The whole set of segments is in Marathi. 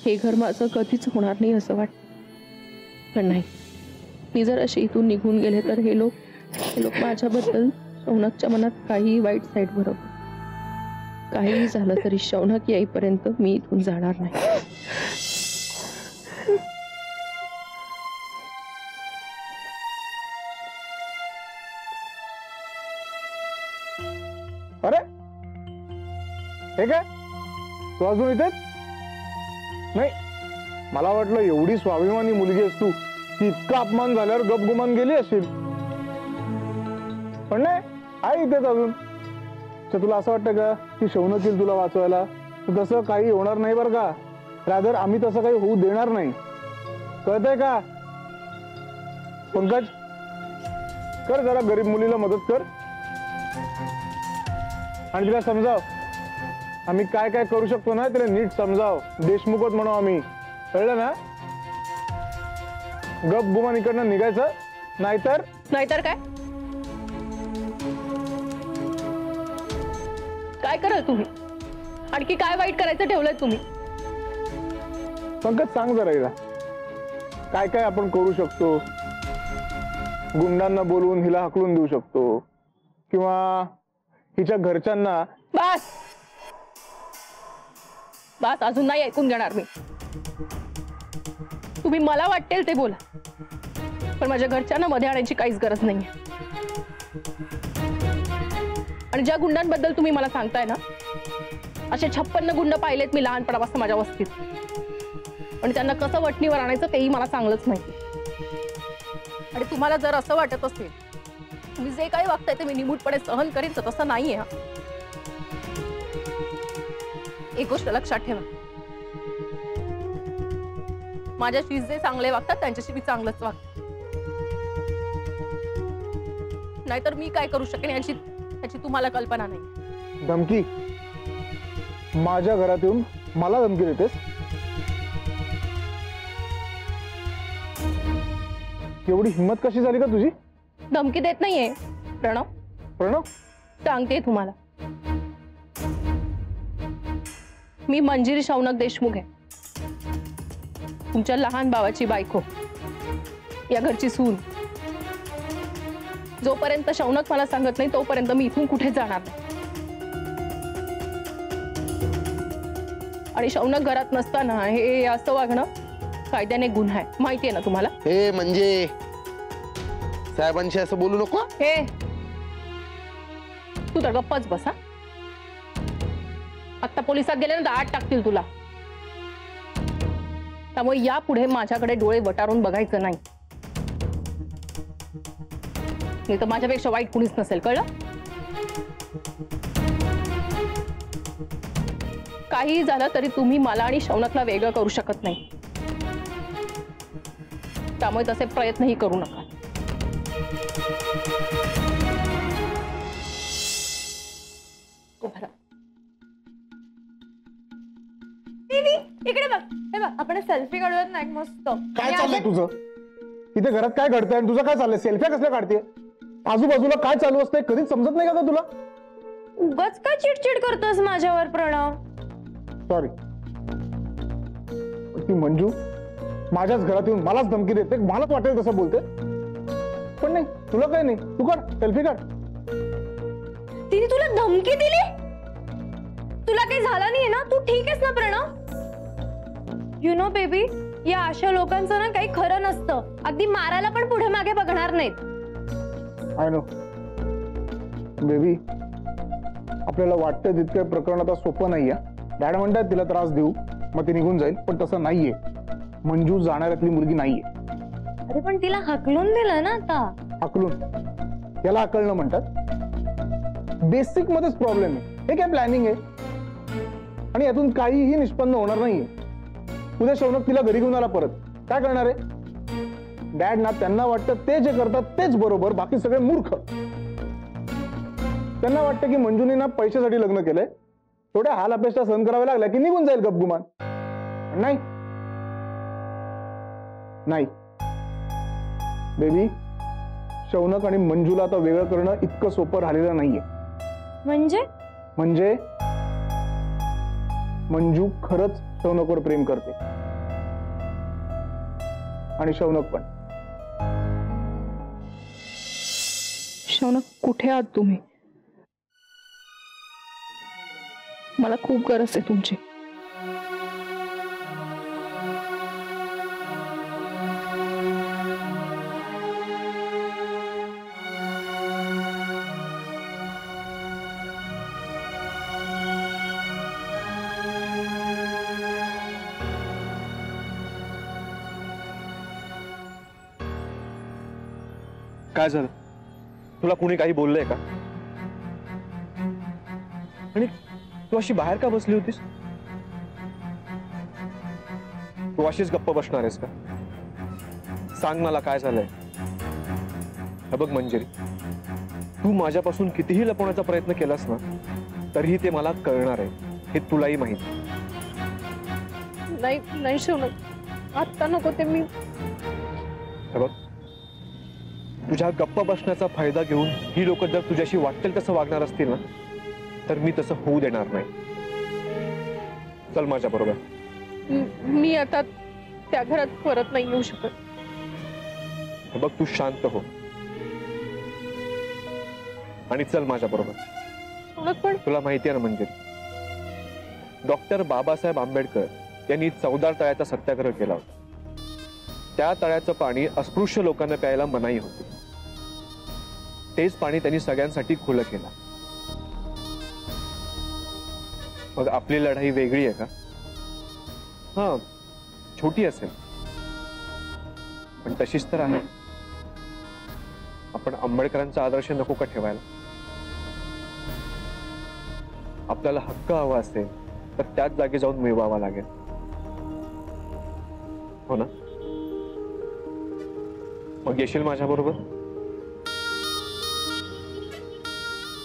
हे घर माझं कधीच होणार नाही असं वाटतं. पण नाही, मी जर असे इथून निघून गेले तर हे लोक माझ्याबद्दल शौनकच्या मनात काहीही वाईट साईड बरोबर. काहीही झालं तरी शौनक येईपर्यंत मी इथून जाणार नाही. अरे हे काय, तू अजून इथेच? नाही, मला वाटलं एवढी स्वाभिमानी मुलगी आहेस तू की इतका अपमान झाल्यावर गपगुमान गेली असेल. पण नाही, आहे इथेच अजून. तुला असं वाटतं का की शौनक येईल तुला वाचवायला? तसं काही होणार नाही बरं का. रादर आम्ही तसं काही होऊ देणार नाही. कळतंय का? पंकज, कर जरा गरीब मुलीला मदत कर आणि तिला समजाव आम्ही काय काय करू शकतो ना. तिला नीट समजाव. देशमुखच म्हणू आम्ही, कळलं ना? गप गुमान इकडनं निघायचं. नाहीतर काय काय कराल तुम्ही? आणखी काय वाईट करायचं ठेवलंय तुम्ही? पंकज, सांग जरा हिला काय काय आपण करू शकतो. गुंडांना बोलवून हिला हकलून देऊ शकतो किंवा हिच्या घरच्यांना. बस बस, अजून नाही ऐकून घेणार मी. तुम्ही मला वाटेल ते बोला, पण माझ्या घरच्यांना मध्ये आणायची काहीच गरज नाहीये. आणि ज्या गुंडांबद्दल तुम्ही मला सांगताय ना, असे 56 गुंड पाहिलेत मी लहानपणापासून माझ्या वस्तीत. पण त्यांना कसं वटणीवर आणायचं तेही मला चांगलंच माहिती. आणि तुम्हाला जर असं वाटत असेल तुम्ही जे काही वागताय ते मी निमूटपणे सहन करीन, तर तसं नाहीये. एक गोष्ट लक्षात ठेवा, माझ्याशी जे चांगले वागतात त्यांच्याशी मी चांगलंच वागते. नाहीतर मी काय करू शकेन याची तुम्हाला कल्पना नाही. धमकी? माझ्या घरात येऊन मला धमकी देतेस? एवढी हिम्मत कशी झाली का तुझी? धमकी देत नाहीये प्रणव. प्रणव, सांगते तुम्हाला, मी मंजिरी शौनक देशमुख आहे, तुमच्या लहान भावाची बायको, या घरची सून. जोपर्यंत शौनक मला सांगत नाही तोपर्यंत मी इथून कुठे जाणार नाही. आणि शौनक घरात नसताना हे असं वागणं कायद्याने गुन्हा आहे, माहितीये ना तुम्हाला? हे म्हणजे साहेबांशी असं बोलू नको. हे तू तर गप्पच बसा. आता पोलिसात गेले ना दाट टाकतील तुला. त्यामुळे यापुढे माझ्याकडे डोळे वटारून बघायचं नाही. नाही तर माझ्यापेक्षा वाईट कुणीच नसेल, कळलं? काहीही झालं तरी तुम्ही मला आणि शौनकला वेगळं करू शकत नाही. त्यामुळे तसे प्रयत्नही करू नका. इकडे बघ, हे बघ, आपण सेल्फी काढूयात ना एक मस्त. काय चाललंय तुझं? इथे घरात काय घडतंय आणि तुझं काय चाललंय? सेल्फ्या कसल्या काढतेय? आजूबाजूला काय चालू असतंय कधीच समजत नाही का तुला? उगाच काय चिडचिड करतोस माझ्यावर प्रणव? सॉरी, ती मंजू माझ्याच घरात येऊन मलाच धमकी देते. मलाच वाटेल तसं बोलते. पण नाही, तुला काय नाही, तू काढ सेल्फी काढ. तिने तुला धमकी दिली? तुला काही झालं नाहीये ना? तू ठीक आहेस ना प्रणव? यु नो बेबी, या अशा लोकांचं ना काही खरं नसतं. अगदी मारायला पण पुढे मागे बघणार नाहीत. आय नो बेबी, आपल्याला वाटतं तितकं प्रकरण आता सोपं नाहीये. डॅड म्हणतात तिला त्रास देऊ मग ती निघून जाईल, पण तसं नाहीये. मंजू जाणाऱ्यातली मुलगी नाहीये. अरे पण तिला हकलून दिलं ना आता. हकलून? याला हकलणं म्हणतात. बेसिक मध्येच प्रॉब्लेम आहे. हे काय प्लॅनिंग आहे आणि यातून काहीही निष्पन्न होणार नाहीये. उद्या शौनक तिला घरी घेऊन आला परत, काय करणार आहे? डॅड ना त्यांना वाटतं ते जे करतात तेच बरोबर, बाकी सगळे मूर्ख. त्यांना वाटतं की मंजूने ना पैशासाठी लग्न केलंय, थोड्या हाल अपेक्षा सहन कराव्या लागल्या की निघून जाईल गपगुमान. नाही नाही बेबी, शौनक आणि मंजूला आता वेगळं करणं इतकं सोपं राहिलेलं नाहीये. म्हणजे मंजू खरंच शौनकवर प्रेम करते आणि शौनक पण. शौनक, कुठे आहात तुम्ही? मला खूप गरज आहे तुमची. काय झालं? तुला कोणी काही बोललंय का? आणि तू अशी बाहेर का बसली होतीस? तू अशीच गप्प बसणार आहेस का? सांग मला काय झालंय. हे बघ मंजिरी, तू माझ्यापासून कितीही लपवण्याचा प्रयत्न केलास ना तरीही ते मला कळणार आहे, हे तुलाही माहिती. नाही नाही शौनक, आत्ता नको. ते मी हे बघ, तुझ्या गप्प बसण्याचा फायदा घेऊन ही लोक जर तुझ्याशी वाटेल तसं वागणार असतील ना तर मी तसं होऊ देणार नाही. चल माझ्या बरोबर. मी आता त्या घरात परत नाही येऊ शकत. हे बघ, तू शांत हो आणि चल माझ्या बरोबर. शौनक, पण तुला माहिती आहे ना मंजिरी, डॉक्टर बाबासाहेब आंबेडकर यांनी 14 तळ्याचा सत्याग्रह केला होता. त्या तळ्याचं पाणी अस्पृश्य लोकांना प्यायला मनाई होती. तेच पाणी त्यांनी सगळ्यांसाठी खुलं केलं. मग आपली लढाई वेगळी आहे का? हा, छोटी असेल पण तशीच तर आहे. आपण आंबेडकरांचा आदर्श नको का ठेवायला? आपल्याला हक्क हवा असेल तर त्याच जागी जाऊन मिळवावा लागेल, हो ना? मग येशील माझ्या बरोबर?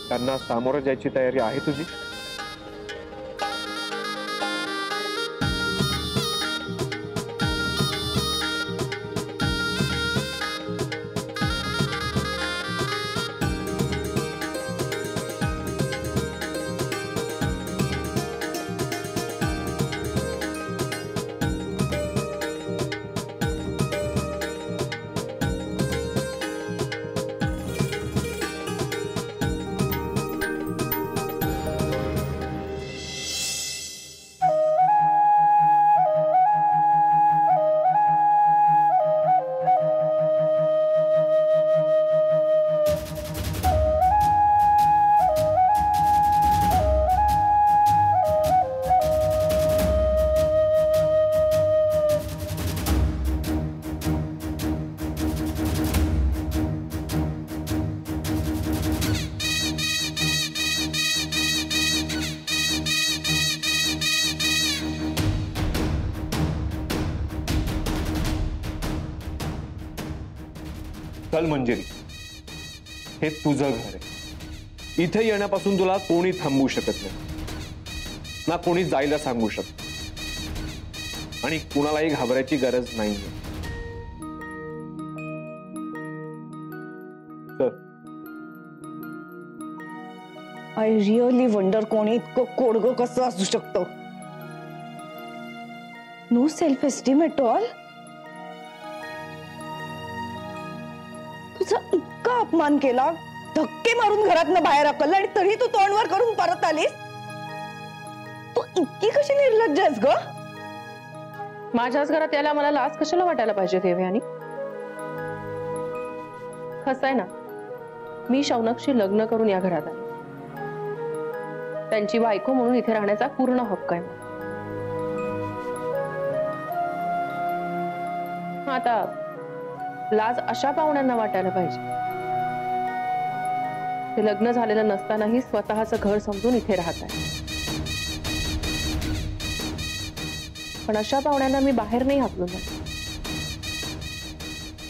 त्यांना सामोरं जायची तयारी आहे तुझी? चल मंजिरी, हे तुझं घर आहे. इथे येण्यापासून तुला कोणी थांबवू शकत नाही ना कोणी जायला सांगू शकत. आणि कुणालाही घाबरायची गरज नाहीये. आय रिअली वंडर कोणी इतकं कोडगं कसं असू शकतं. No self esteem at all. तुझा इतका अपमान केला, धक्के मारून घरातनं बाहेर हाकललं आणि तरी तू तोंडवर करून परत आलीस. तू इतकी कशी निर्लज्ज आहेस ग? माझ्याच घरात यायला मला लाज कशाला वाटायला पाहिजे देवयानी? कसं आहे ना, मी शौनकशी लग्न करून या घरात आले. त्यांची बायको म्हणून इथे राहण्याचा पूर्ण हक्क आहे. आता लाज अशा पाहुण्यांना वाटायला पाहिजे ते लग्न झालेलं नसतानाही स्वतःचं घर समजून इथे राहत आहे. पण अशा पाहुण्यांना मी बाहेर नाही हाकलून देणार.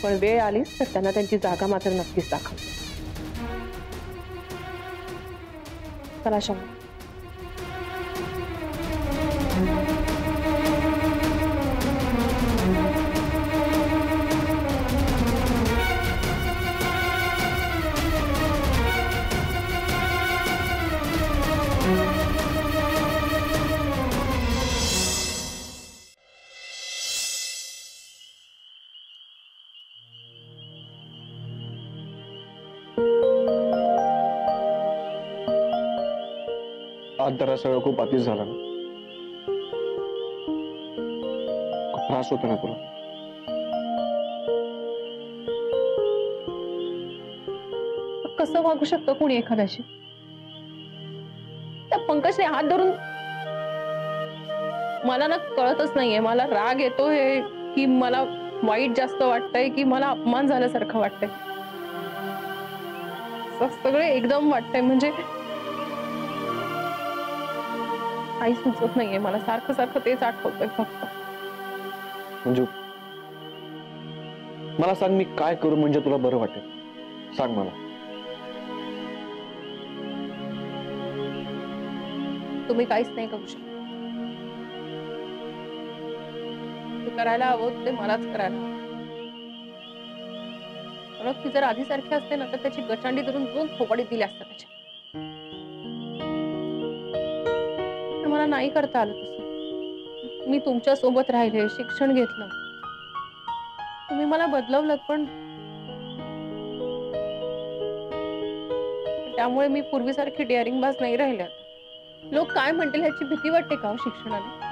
पण वेळ आलीच तर त्यांना त्यांची जागा मात्र नक्कीच दाखवते. चला शौनक. आज जरा सगळं खूप अतिच झालं ना. खूप त्रास होतो ना तुला. कसं वागू शकतं कोणी एखाद्याशी? त्या पंकजने हात धरून, मला ना कळतच नाहीये, मला राग येतोय की मला वाईट जास्त वाटतंय की मला अपमान झाल्यासारखं वाटतंय. सगळे एकदम वाटतंय, म्हणजे काही सुचत नाहीये मला. सारखं सारखं तेच आठवतंय फक्त. मंजू, मला सांग मी काय करू म्हणजे तुला बरं वाटेल? सांग मला. तुम्ही काहीच नाही करू शकत. ते करायला हवं ते मलाच करायला हवं. ती जर आधी सारखी असते ना तर त्याची गचांडी धरून दोन थोपाडी दिली असतात त्याच्या. पण मला नाही करता आलं तसं. मी तुमच्या सोबत राहिले, शिक्षण घेतलं, तुम्ही मला बदलवलं, पण त्यामुळे मी पूर्वीसारखी डेअरिंग बाज नाही राहिले. लोक काय म्हणतील ह्याची भीती वाटते का शिक्षणाला?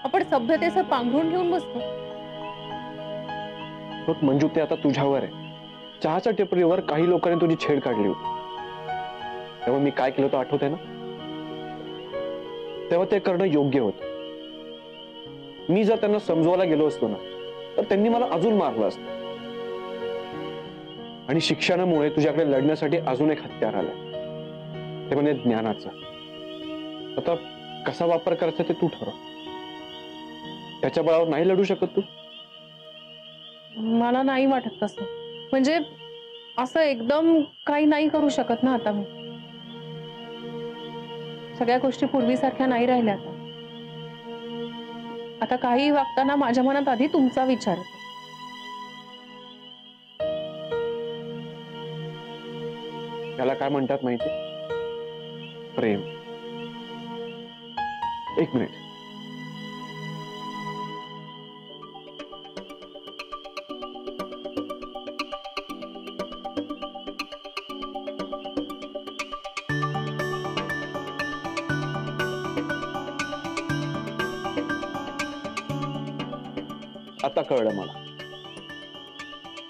आपण सभ्यतेचं पांघरून घेऊन बसतो. बघ मंजू, ते आता तुझ्यावर आहे. चहाच्या टेपरीवर काही लोकांनी तुझी छेड काढली होती, तेव्हा मी काय केलं होतं आठवतंय ना? तेव्हा ते करणं योग्य होतं. मी जर त्यांना समजवायला गेलो असतो ना तर त्यांनी मला अजून मारलं असतं. आणि शिक्षणामुळे तुझ्याकडे लढण्यासाठी अजून एक हत्यार आलं, ते म्हणजे ज्ञानाचं. आता कसा वापर करायचा ते तू ठरव. त्याच्या बळावर नाही लढू शकत तू. मला नाही वाटत तसं. म्हणजे असं एकदम काही नाही करू शकत ना आता मी. सगळ्या गोष्टी पूर्वीसारख्या नाही राहिल्या आता. आता काही वागताना माझ्या मनात आधी तुमचा विचार येतो. त्याला काय म्हणतात माहिती? प्रेम. एक मिनिट. आता कळलं मला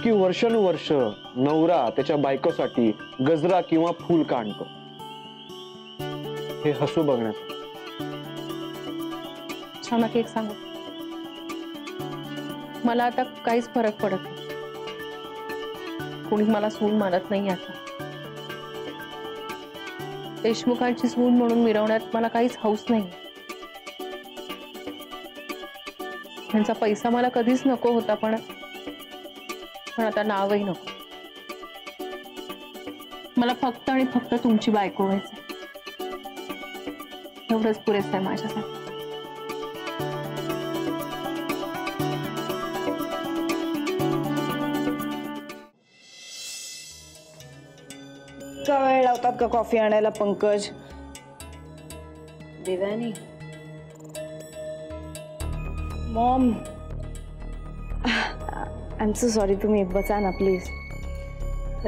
की वर्षानुवर्ष नवरा त्याच्या बायकोसाठी गजरा किंवा फूल का आणतो, हे हसू बघण्यासाठी. छानक एक सांगू, मला आता काहीच फरक पडत नाही. कोणी मला सून मानत नाही आता. देशमुखांची सून म्हणून मिरवण्यात मला काहीच हौस नाही. त्यांचा पैसा मला कधीच नको होता, पण आता नावही नको. मला फक्त आणि फक्त तुमची बायको व्हायचं, एवढंच पुरेसं आहे माझ्यासाठी. इतका वेळ लावतात का कॉफी आणायला Pankaj? Devyani, mom, I am so sorry. तुम्ही बसा ना प्लीज.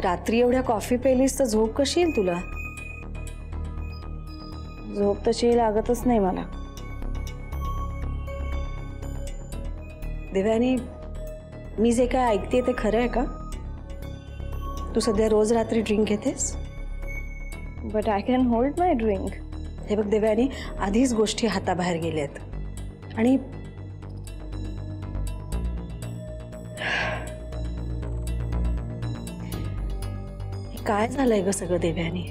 रात्री एवढ्या कॉफी पेलीस तर झोप कशी येईल तुला? झोप तशी लागतच नाही मला. देवयानी, मी जे काय ऐकते ते खरं आहे का? तू सध्या रोज रात्री ड्रिंक घेतेस? But I can hold my drink. हे बघ देवयानी, आधीच गोष्टी हाताबाहेर गेल्यात. आणि काय झालंय ग सगळं देवयानी?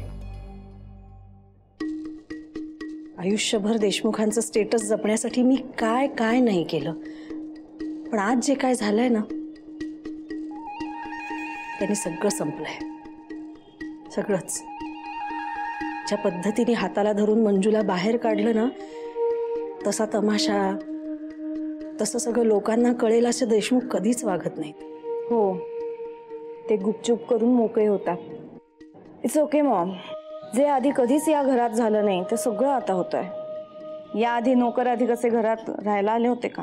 आयुष्यभर देशमुखांचं स्टेटस जपण्यासाठी मी काय काय नाही केलं, पण आज जे काय झालंय ना, त्यांनी सगळं संपलंय. सगळंच. ज्या पद्धतीने हाताला धरून मंजूला बाहेर काढलं ना, तसा तमाशा, तसं सगळं लोकांना कळेल असे देशमुख कधीच वागत नाहीत. हो, ते गुपचूप करून मोकळे होतात. It's okay Maugham. जे आधी कधीच या घरात झालं नाही ते सगळं आता होतंय. या आधी नोकर आधी कसे घरात राहायला आले होते का?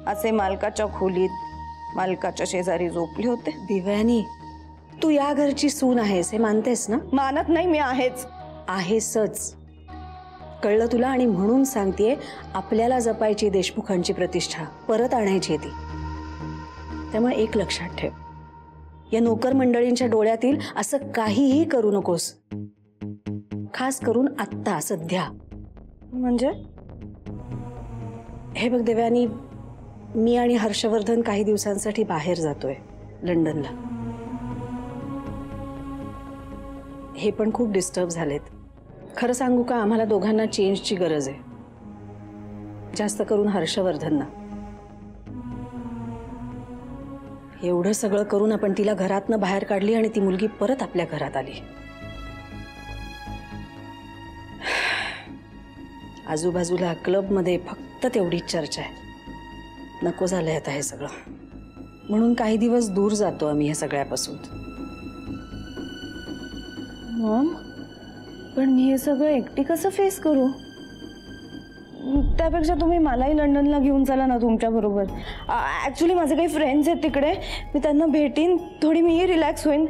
असे मालकाच्या खोलीत, मालकाच्या शेजारी झोपले होते. देवयानी, तू या घरची सून आहेस हे मानतेस ना? मानत नाही मी. आहेच. कळलं तुला? आणि म्हणून सांगतेय, आपल्याला जपायची देशमुखांची प्रतिष्ठा, परत आणायची ती. त्यामुळे एक लक्षात ठेव, या नोकर मंडळींच्या डोळ्यातील असं काहीही करू नकोस, खास करून आत्ता सध्या. म्हणजे हे बघ देवयानी, मी आणि हर्षवर्धन काही दिवसांसाठी बाहेर जातोय, लंडनला. हे पण खूप डिस्टर्ब झालेत. खरं सांगू का, आम्हाला दोघांना चेंजची गरज आहे, जास्त करून हर्षवर्धनना. एवढं सगळं करून आपण तिला घरातनं बाहेर काढली आणि ती मुलगी परत आपल्या घरात आली. आजूबाजूला क्लबमध्ये फक्त तेवढीच चर्चा आहे. नको झालंय आता हे सगळं, म्हणून काही दिवस दूर जातो आम्ही या सगळ्यापासून. मॉम, पण मी हे सगळं एकटी कसं फेस करू? त्यापेक्षा तुम्ही मलाही लंडनला घेऊन चला ना तुमच्या बरोबर. ॲक्च्युली माझे काही फ्रेंड्स आहेत तिकडे, मी त्यांना भेटीन, थोडी मीही रिलॅक्स होईन.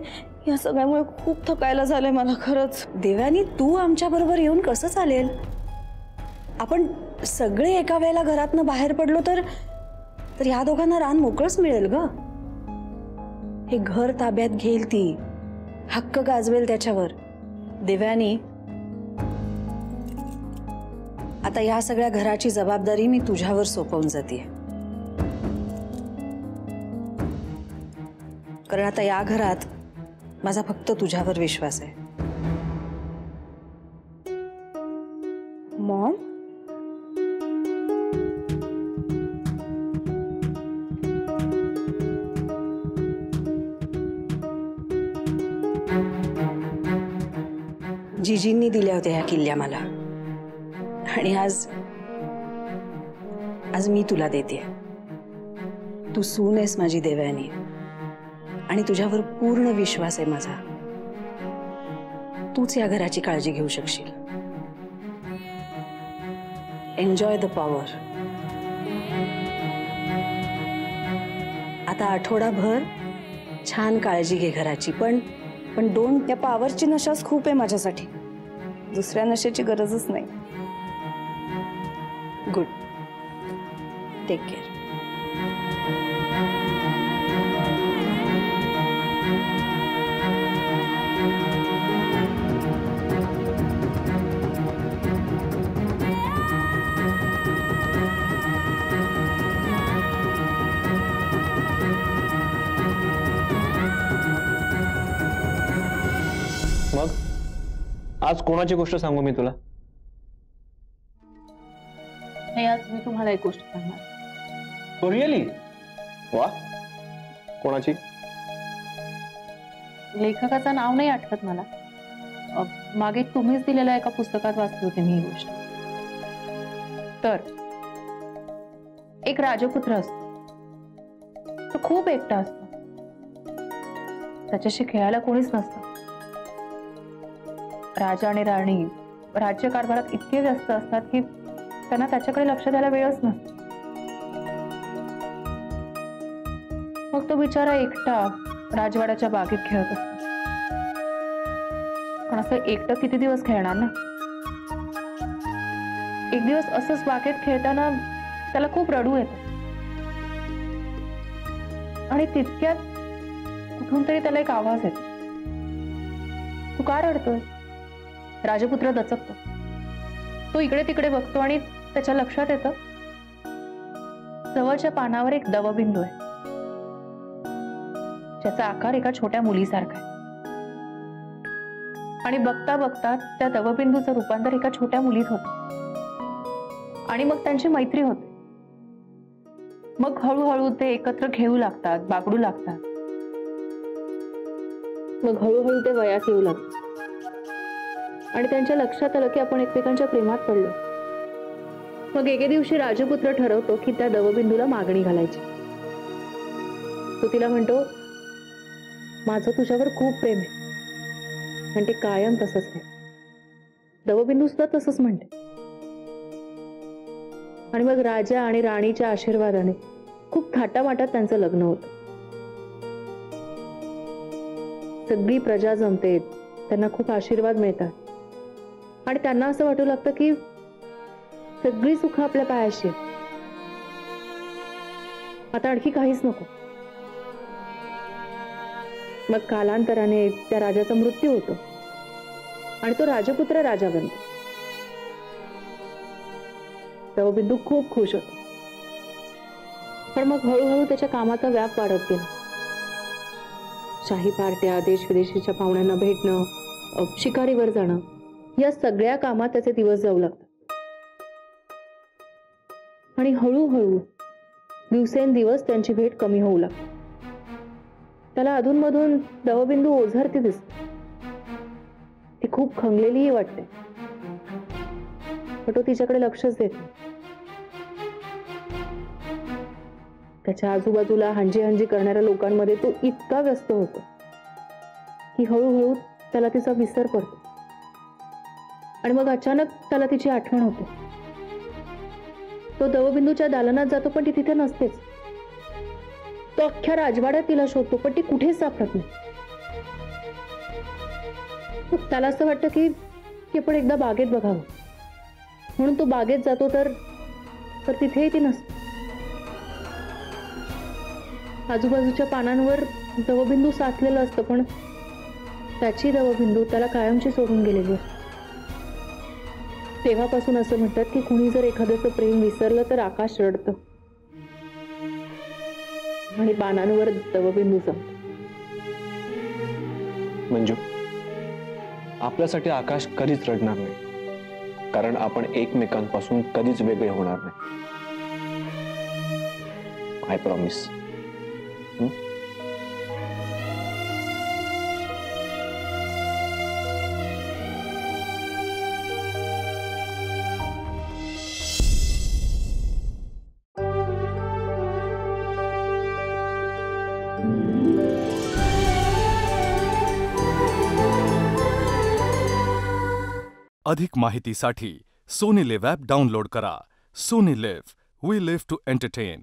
या सगळ्यामुळे खूप थकायला झालंय मला खरंच. देवानी, तू आमच्या बरोबर येऊन कसं चालेल? आपण सगळे एका वेळेला घरातनं बाहेर पडलो तर ह्या दोघांना रान मोकळंच मिळेल ग. हे घर ताब्यात घेईल ती, हक्क गाजवेल त्याच्यावर. देव्यानी, आता या सगळ्या घराची जबाबदारी मी तुझ्यावर सोपवून जाते, कारण आता या घरात माझा फक्त तुझ्यावर विश्वास आहे. मॉम, जिजींनी दिल्या होत्या ह्या किल्ल्या मला, आणि आज मी तुला देते. तू सून आहेस माझी देवयानी, आणि तुझ्यावर पूर्ण विश्वास आहे माझा. तूच या घराची काळजी घेऊ शकशील. Enjoy the power. आता आठवडाभर छान काळजी घे घराची, पण या पॉवरची नशाच खूप आहे माझ्यासाठी. दुसऱ्या नशेची गरजच नाही. गुड. Take care. मग आज कोणाची गोष्ट सांगू मी तुला? हे आज मी तुम्हाला एक गोष्ट सांगणार. रिअली? वा, कोणाची? लेखकाचं नाव नाही आठवत मला. मागे तुम्हीच दिलेल्या एका पुस्तकात वाचली होती मी ही गोष्ट. तर एक राजपुत्र असतो, तो खूप एकटा असतो, त्याच्याशी खेळायला कोणीच नसतं. राजा आणि राणी राज्य कारभारात इतके व्यस्त असतात की त्यांना त्याच्याकडे लक्ष द्यायला वेळच नसतो. मग तो बिचारा एकटा राजवाड्याच्या बागेत खेळत असतो. पण असं एकटं किती दिवस खेळणार ना. एक दिवस असंच बागेत खेळताना त्याला खूप रडू येतं, आणि तितक्यात कुठून तरी त्याला एक आवाज येतो. तू का रडतोय? राजपुत्र दचकतो. तो इकडे तिकडे बघतो आणि त्याच्या लक्षात येतं जवळच्या पानावर एक दवबिंदू आहे, ज्याचा आकार एका छोट्या मुलीसारखा आहे. आणि बघता बघता त्या दवबिंदूचं रूपांतर एका छोट्या मुलीत होतं, आणि मग त्यांची मैत्री होते. मग हळूहळू ते एकत्र खेळू लागतात, बागडू लागतात. मग हळूहळू ते वयात येऊ लागतात, आणि त्यांच्या लक्षात आलं की आपण एकमेकांच्या प्रेमात पडलो. मग एके दिवशी राजपुत्र ठरवतो की त्या दवबिंदूला मागणी घालायची. तो तिला म्हणतो, माझं तुझ्यावर खूप प्रेम आहे, आणि ते कायम तसंच आहे. दवबिंदू सुद्धा तसंच म्हणते. आणि मग राजा आणि राणीच्या आशीर्वादाने खूप थाटामाटात त्यांचं लग्न होतं. सगळी प्रजा जमते, त्यांना खूप आशीर्वाद मिळतात, आणि त्यांना असं वाटू लागतं की सगळी सुख आपल्या पायाशी आहेत. आता आणखी काहीच नको. मग कालांतराने त्या राजाचा मृत्यू होतो आणि तो राजपुत्र राजा बनतो. तेव्हा बिंदू खूप खुश होतो. पण मग हळूहळू त्याच्या कामाचा व्याप वाढत गेला. शाही पार्ट्या, देश विदेशीच्या पाहुण्यांना भेटणं, शिकारीवर जाणं, या सगळ्या कामात त्याचे दिवस जाऊ लागतात. आणि हळूहळू दिवसेंदिवस त्यांची भेट कमी होऊ लागते. त्याला अधूनमधून दवबिंदू ओझरती दिसते. ती खूप खंगलेलीही वाटते, पण तो तिच्याकडे लक्षच देत नाही. त्याच्या आजूबाजूला हंजी हंजी करणाऱ्या लोकांमध्ये तो इतका व्यस्त होतो की हळूहळू त्याला तिचा विसर पडतो. आणि मग अचानक त्याला तिची आठवण होते. तो दवबिंदूच्या दालनात जातो, पण ती तिथे नसतेच. तो अख्ख्या राजवाड्यात तिला शोधतो, पण ती कुठेच सापडत नाही. त्याला असं वाटतं की आपण एकदा बागेत बघावं, म्हणून तो बागेत जातो, तर तिथेही ती नसते. आजूबाजूच्या पानांवर दवबिंदू साचलेलं असतं, पण त्याची दवबिंदू त्याला कायमची सोडून गेलेली असते. तेव्हापासून असं म्हणतात की कुणी जर एखाद्याचं प्रेम विसरलं तर आकाश रडतं आणि पानांवर दवबिंदू जमतं. मंजू, आपल्यासाठी आकाश कधीच रडणार नाही, कारण आपण एकमेकांपासून कधीच वेगळे होणार नाही. I promise. अधिक माहितीसाठी सोनी लिव्ह ॲप डाउनलोड करा. Sony Liv, we live to entertain.